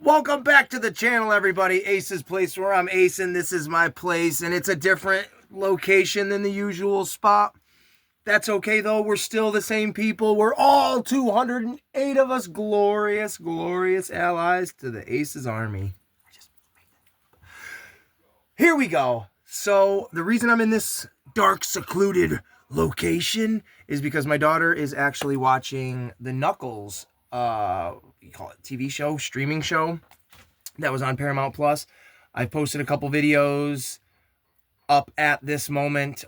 Welcome back to the channel, everybody. Ace's Place, where I'm Ace, and this is my place, and it's a different location than the usual spot. That's okay, though. We're still the same people. We're all 208 of us glorious, glorious allies to the Ace's army. Here we go. So, the reason I'm in this dark, secluded location is because my daughter is actually watching the Knuckles you call it TV show, streaming show that was on Paramount Plus. I posted a couple videos up at this moment,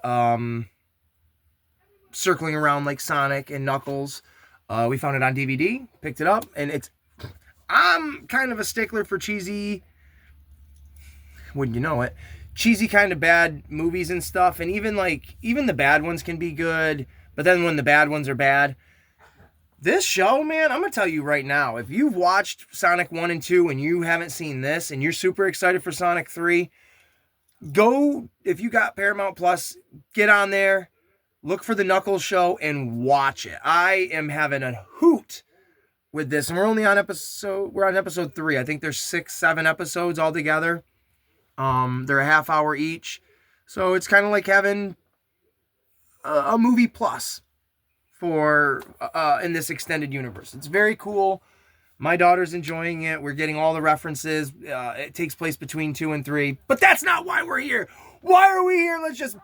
circling around like Sonic and Knuckles. We found it on DVD, picked it up, and I'm kind of a stickler for cheesy, wouldn't you know it, cheesy kind of bad movies and stuff, and even the bad ones can be good, but then when the bad ones are bad, this show, man, I'm going to tell you right now, if you've watched Sonic 1 and 2 and you haven't seen this and you're super excited for Sonic 3, go, if you got Paramount Plus, get on there, look for the Knuckles show and watch it. I am having a hoot with this, and we're on episode 3. I think there's 6-7 episodes altogether. They're a half hour each. So it's kind of like having a movie plus for in this extended universe. It's very cool. My daughter's enjoying it. We're getting all the references. It takes place between 2 and 3, but that's not why we're here. Why are we here? Let's just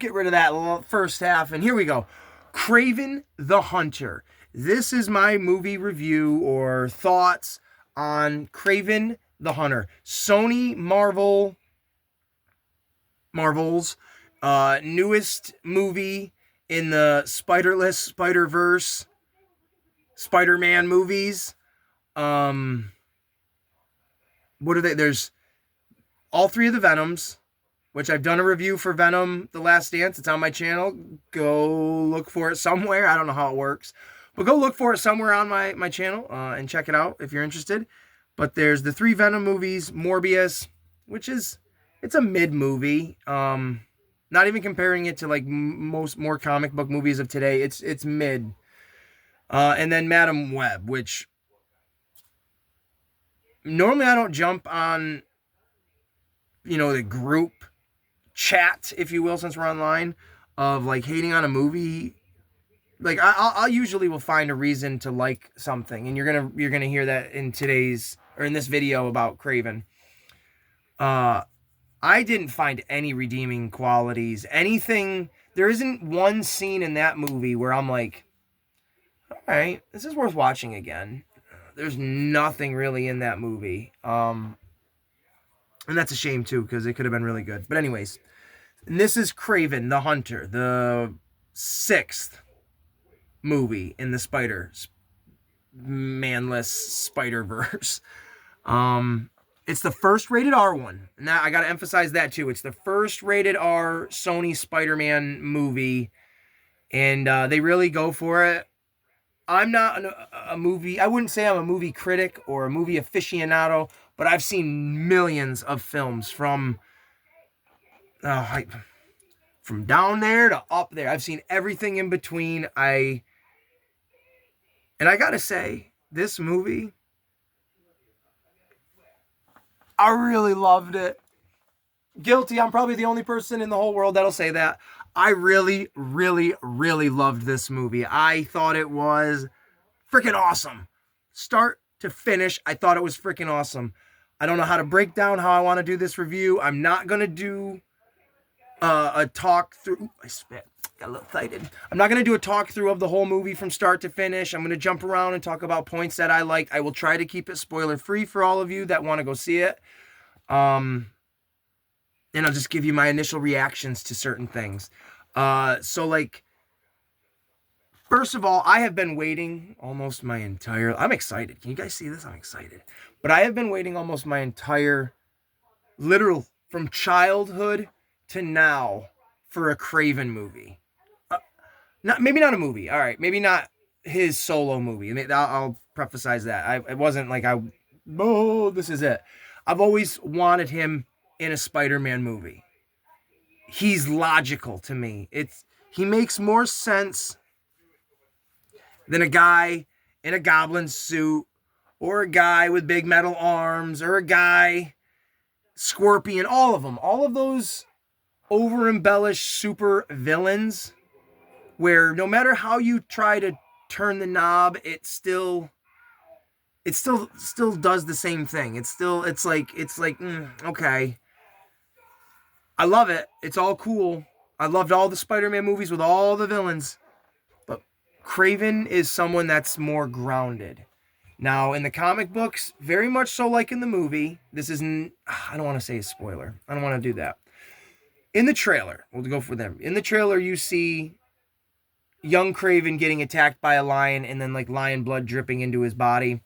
get rid of that first half, and here we go. Kraven the Hunter. This is my movie review or thoughts on Kraven the Hunter. Sony Marvel's newest movie in the Spiderless Spider-Verse Spider-Man movies. What are they? There's all 3 of the Venoms, which I've done a review for Venom The Last Dance. It's on my channel. Go look for it somewhere. I don't know how it works, but go look for it somewhere on my channel and check it out if you're interested. But there's the 3 Venom movies, Morbius, which is, it's a mid movie. Not even comparing it to like more comic book movies of today. It's mid. And then Madam Web, which normally I don't jump on, the group chat, if you will, since we're online, of like hating on a movie. Like I'll usually will find a reason to like something, and you're gonna hear that in this video about Kraven. I didn't find any redeeming qualities. Anything. There isn't one scene in that movie where I'm like, all right, this is worth watching again. There's nothing really in that movie. And that's a shame too, because it could have been really good. But anyways, and this is Kraven the Hunter, the 6th movie in the Spider-Manless Spider-Verse. It's the first rated R one. Now, I got to emphasize that, too. It's the first rated R Sony Spider-Man movie, and they really go for it. I'm not a movie... I wouldn't say I'm a movie critic or a movie aficionado, but I've seen millions of films from down there to up there. I've seen everything in between. And I got to say, this movie... I really loved it. Guilty. I'm probably the only person in the whole world that'll say that. I really, really, really loved this movie. I thought it was freaking awesome. Start to finish, I thought it was freaking awesome. I don't know how to break down how I want to do this review. I'm not going to do a talk through. Ooh, I spit. Got a little excited. I'm not going to do a talk through of the whole movie from start to finish. I'm going to jump around and talk about points that I liked. I will try to keep it spoiler free for all of you that want to go see it. And I'll just give you my initial reactions to certain things. First of all, I have been waiting almost my entire... I'm excited. Can you guys see this? I'm excited. But I have been waiting almost my entire... literal, from childhood to now, for a Kraven movie. Maybe not a movie. All right. Maybe not his solo movie. I'll preface that. It wasn't like this is it. I've always wanted him in a Spider-Man movie. He's logical to me. He makes more sense than a guy in a goblin suit or a guy with big metal arms, or a guy, Scorpion, all of them. All of those over embellished super villains where no matter how you try to turn the knob, it still does the same thing. It's like okay. I love it. It's all cool. I loved all the Spider-Man movies with all the villains. But Kraven is someone that's more grounded. Now, in the comic books, very much so like in the movie, this isn't, I don't want to say a spoiler. I don't want to do that. In the trailer, we'll go for them. In the trailer, you see young Kraven getting attacked by a lion and then like lion blood dripping into his body.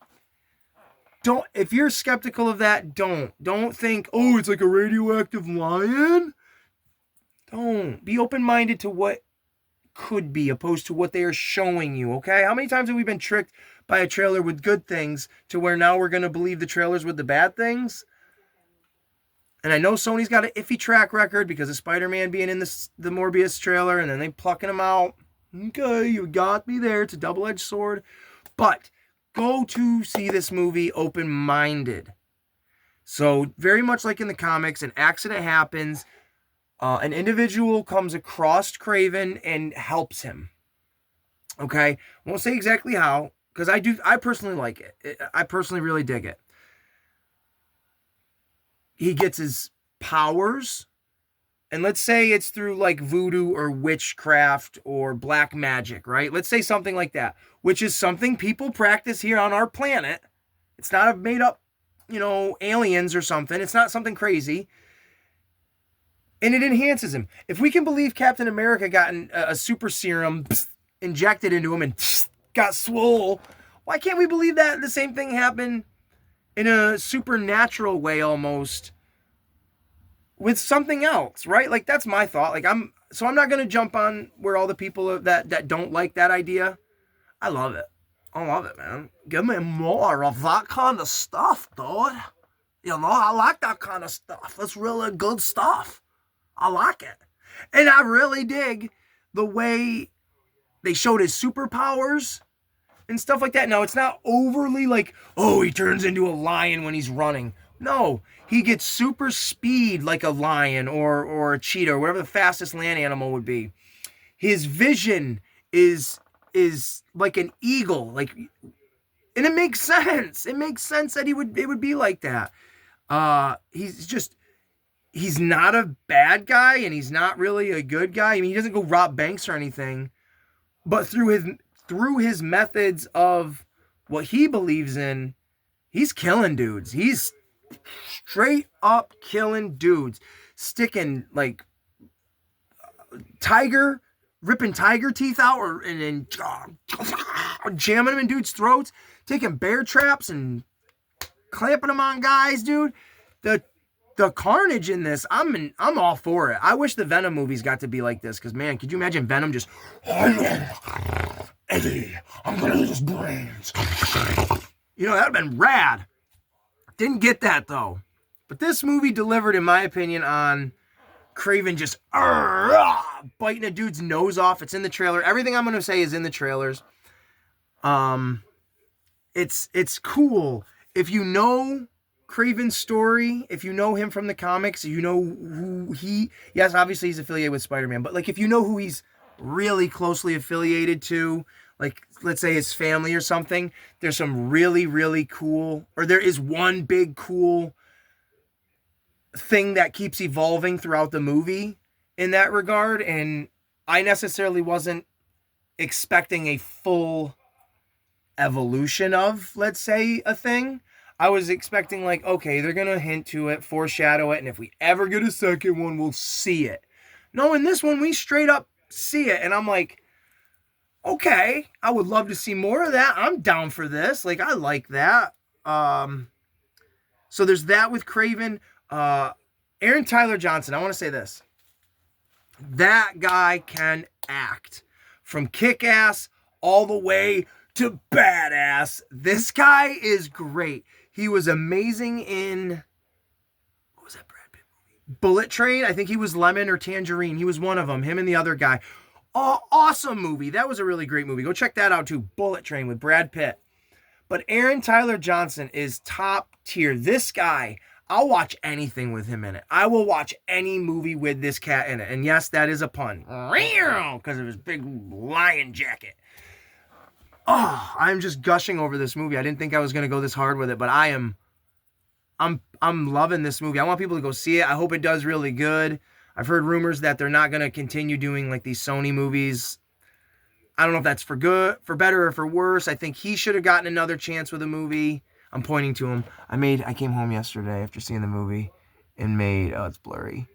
If you're skeptical of that, don't think, oh, it's like a radioactive lion. Don't. Be open-minded to what could be opposed to what they are showing you, okay? How many times have we been tricked by a trailer with good things to where now we're going to believe the trailers with the bad things? And I know Sony's got an iffy track record because of Spider-Man being in the Morbius trailer and then they plucking him out. Okay, you got me there. It's a double-edged sword. But go to see this movie open-minded. So very much like in the comics, an accident happens. An individual comes across Kraven and helps him. Okay? Won't say exactly how, because I personally like it. I personally really dig it. He gets his powers, and let's say it's through like voodoo or witchcraft or black magic, right? Let's say something like that, which is something people practice here on our planet. It's not a made up, aliens or something. It's not something crazy. And it enhances him. If we can believe Captain America got a super serum injected into him and got swole, why can't we believe that the same thing happened in a supernatural way almost with something else, right? Like, that's my thought. I'm not going to jump on where all the people that don't like that idea. I love it. I love it, man. Give me more of that kind of stuff, dude. I like that kind of stuff. That's really good stuff. I like it. And I really dig the way they showed his superpowers and stuff like that. Now, it's not overly like, oh, he turns into a lion when he's running. No, he gets super speed like a lion or a cheetah or whatever the fastest land animal would be. His vision is like an eagle. And it makes sense. It makes sense that it would be like that. He's not a bad guy and he's not really a good guy. I mean, he doesn't go rob banks or anything, but through his methods of what he believes in, he's killing dudes. He's straight up killing dudes, sticking like ripping tiger teeth out and jamming them in dudes' throats, taking bear traps and clamping them on guys, dude. The carnage in this, I'm all for it. I wish the Venom movies got to be like this, because, man, could you imagine Venom just, Eddie, I'm going to eat his brains. That would have been rad. Didn't get that, though. But this movie delivered, in my opinion, on Kraven just biting a dude's nose off. It's in the trailer. Everything I'm going to say is in the trailers. It's cool. If you know Kraven's story, if you know him from the comics, you know who yes, obviously he's affiliated with Spider-Man, but like if you know who he's really closely affiliated to, like let's say his family or something, there's some really, really cool, or there is one big cool thing that keeps evolving throughout the movie in that regard, and I necessarily wasn't expecting a full evolution of, let's say, a thing. I was expecting like, okay, they're going to hint to it, foreshadow it, and if we ever get a second one, we'll see it. No, in this one, we straight up see it, and I'm like, okay, I would love to see more of that. I'm down for this. Like, I like that. So there's that with Kraven. Aaron Tyler Johnson, I want to say this. That guy can act. From Kick-Ass all the way to Badass. This guy is great. He was amazing in, what was that Brad Pitt movie? Bullet Train. I think he was Lemon or Tangerine. He was one of them. Him and the other guy. Oh, awesome movie. That was a really great movie. Go check that out too. Bullet Train with Brad Pitt. But Aaron Tyler Johnson is top tier. This guy, I'll watch anything with him in it. I will watch any movie with this cat in it. And yes, that is a pun. Because of his big lion jacket. Oh, I'm just gushing over this movie. I didn't think I was going to go this hard with it, but I'm loving this movie. I want people to go see it. I hope it does really good. I've heard rumors that they're not going to continue doing like these Sony movies. I don't know if that's for good, for better, or for worse. I think he should have gotten another chance with a movie. I'm pointing to him. I came home yesterday after seeing the movie and made, it's blurry,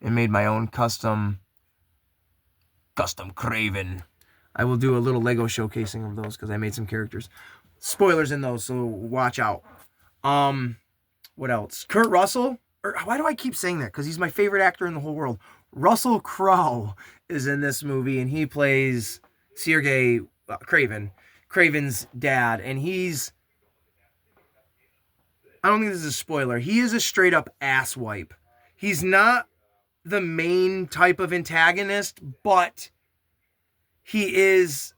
and made my own custom Kraven. I will do a little Lego showcasing of those because I made some characters. Spoilers in those, so watch out. What else? Kurt Russell. Why do I keep saying that? Because he's my favorite actor in the whole world. Russell Crowe is in this movie, and he plays Sergei Kraven's dad, and he's... I don't think this is a spoiler. He is a straight up asswipe. He's not the main type of antagonist, but he is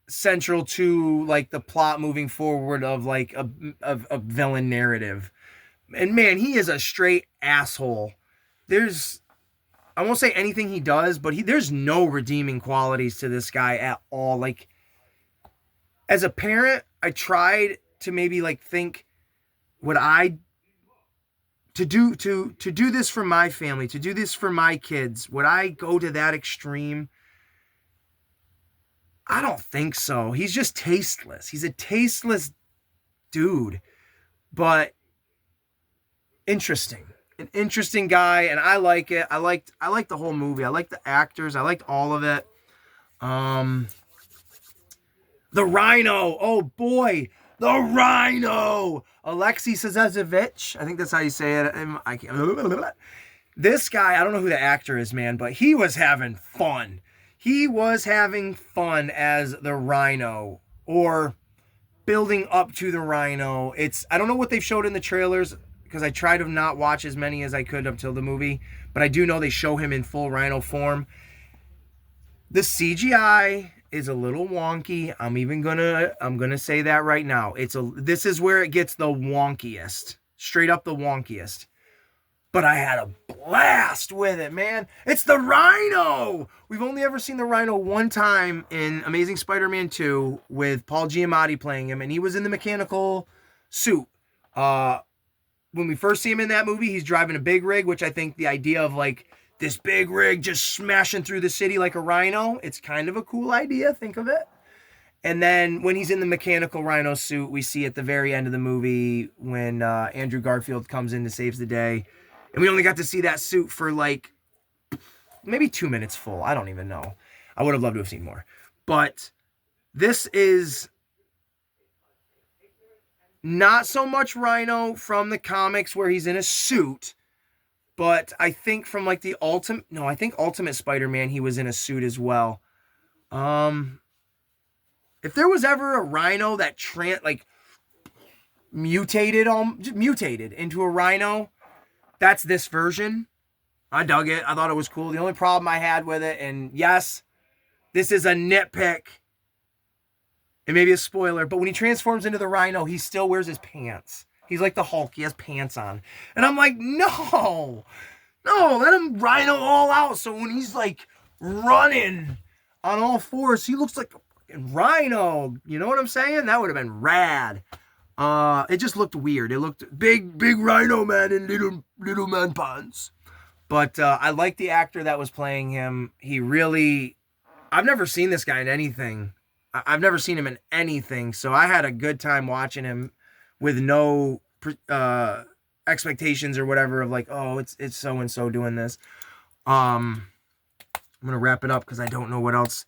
central to like the plot moving forward of like a villain narrative. And man, he is a straight asshole. I won't say anything he does, but there's no redeeming qualities to this guy at all. Like, as a parent, I tried to maybe like think, would I to do this for my family, to do this for my kids, would I go to that extreme? I don't think so. He's just tasteless. He's a tasteless dude, but interesting. An interesting guy, and I like it. I liked the whole movie. I liked the actors. I liked all of it. The Rhino. Oh boy, the Rhino. Alexei Sazevich. I think that's how you say it. I can't. This guy, I don't know who the actor is, man, but he was having fun. He was having fun as the Rhino, or building up to the Rhino. I don't know what they've showed in the trailers, because I tried to not watch as many as I could up till the movie, but I do know they show him in full Rhino form. The CGI is a little wonky. I'm gonna say that right now. This is where it gets the wonkiest. Straight up the wonkiest. But I had a blast with it, man. It's the Rhino! We've only ever seen the Rhino one time in Amazing Spider-Man 2 with Paul Giamatti playing him, and he was in the mechanical suit. When we first see him in that movie, he's driving a big rig, which I think the idea of like this big rig just smashing through the city like a rhino, it's kind of a cool idea. Think of it. And then when he's in the mechanical rhino suit, we see at the very end of the movie when Andrew Garfield comes in to save the day. And we only got to see that suit for like maybe 2 minutes full. I don't even know. I would have loved to have seen more. But this is not so much Rhino from the comics where he's in a suit, but I think from like Ultimate Spider-Man, he was in a suit as well. If there was ever a Rhino that mutated into a Rhino, that's this version. I dug it. I thought it was cool. The only problem I had with it, and yes, this is a nitpick, it may be a spoiler, but when he transforms into the Rhino, he still wears his pants. He's like the Hulk. He has pants on. And I'm like, no, let him Rhino all out. So when he's like running on all fours, he looks like a fucking Rhino. You know what I'm saying? That would have been rad. It just looked weird. It looked big Rhino man in little man pants. But I like the actor that was playing him. I've never seen this guy in anything. I've never seen him in anything. So I had a good time watching him with no expectations or whatever of like, oh, it's so-and-so doing this. I'm going to wrap it up because I don't know what else.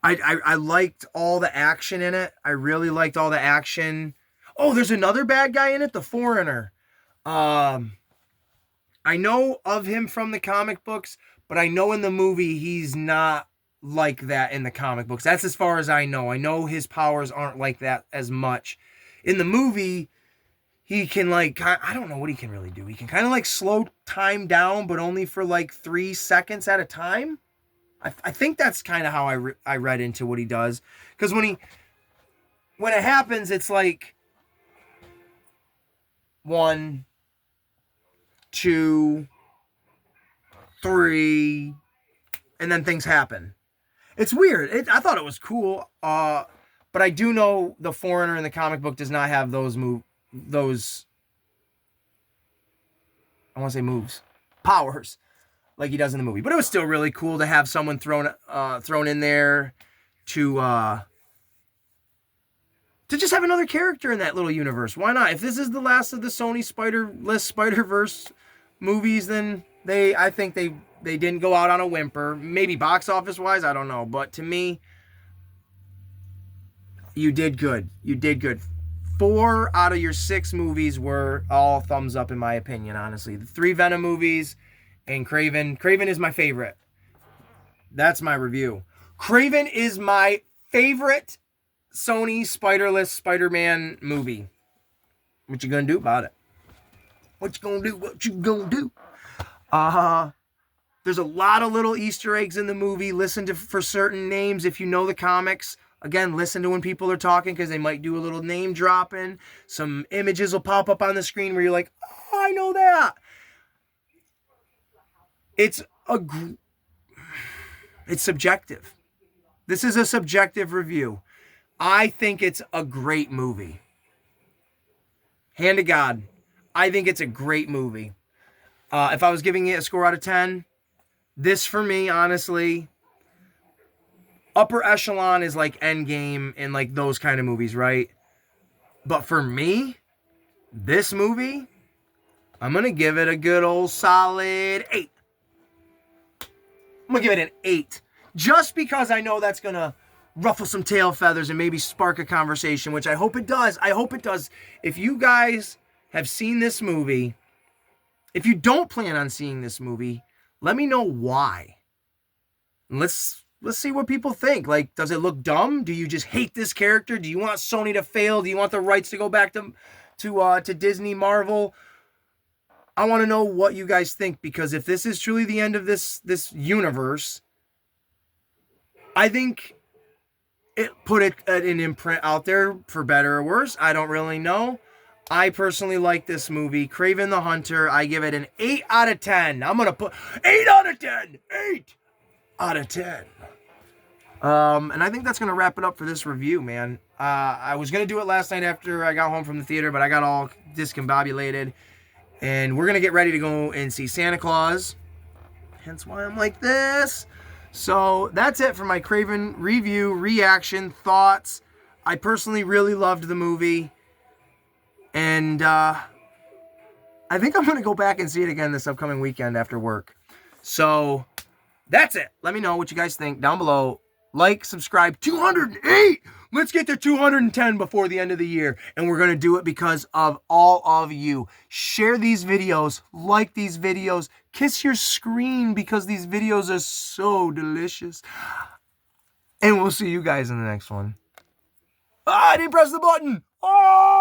I liked all the action in it. I really liked all the action. Oh, there's another bad guy in it, the Foreigner. I know of him from the comic books, but I know in the movie he's not like that in the comic books. That's as far as I know. I know his powers aren't like that as much. In the movie, he can I don't know what he can really do. He can kind of slow time down, but only for 3 seconds at a time. I think that's kind of how I read into what he does. Because when it happens, it's like 1, 2, 3, and then things happen. It's weird. I thought it was cool. But I do know the Foreigner in the comic book does not have those I want to say moves, powers, like he does in the movie. But it was still really cool to have someone thrown in there to just have another character in that little universe. Why not? If this is the last of the Sony Spider-Verse movies, then I think they didn't go out on a whimper. Maybe box office wise, I don't know. But to me, you did good. You did good. 4 out of your 6 movies were all thumbs up in my opinion, honestly. The 3 Venom movies and Kraven. Kraven is my favorite. That's my review. Kraven is my favorite Sony Spider-less Spider-Man movie. What you gonna do about it? What you gonna do? What you gonna do? There's a lot of little Easter eggs in the movie. Listen for certain names if you know the comics. Again, listen to when people are talking because they might do a little name dropping. Some images will pop up on the screen where you're like, oh, I know that. It's subjective. This is a subjective review. I think it's a great movie. Hand to God, I think it's a great movie. If I was giving it a score out of 10, this for me, honestly, upper echelon is like Endgame and like those kind of movies, right? But for me, this movie, I'm going to give it a good old solid 8. I'm going to give it an 8. Just because I know that's going to ruffle some tail feathers and maybe spark a conversation, which I hope it does. I hope it does. If you guys have seen this movie, if you don't plan on seeing this movie, let me know why. Let's see what people think. Like, does it look dumb? Do you just hate this character? Do you want Sony to fail? Do you want the rights to go back to Disney, Marvel? I want to know what you guys think, because if this is truly the end of this universe, I think it put an imprint out there, for better or worse. I don't really know. I personally like this movie, Kraven the Hunter. I give it an 8 out of 10. I'm going to put 8 out of 10. 8 out of 10. And I think that's going to wrap it up for this review, man. I was going to do it last night after I got home from the theater, but I got all discombobulated. And we're going to get ready to go and see Santa Claus. Hence why I'm like this. So that's it for my Kraven review, reaction, thoughts. I personally really loved the movie. And I think I'm going to go back and see it again this upcoming weekend after work. So that's it. Let me know what you guys think down below. Like, subscribe. 208! Let's get to 210 before the end of the year. And we're going to do it because of all of you. Share these videos. Like these videos. Kiss your screen because these videos are so delicious. And we'll see you guys in the next one. I didn't press the button. Oh!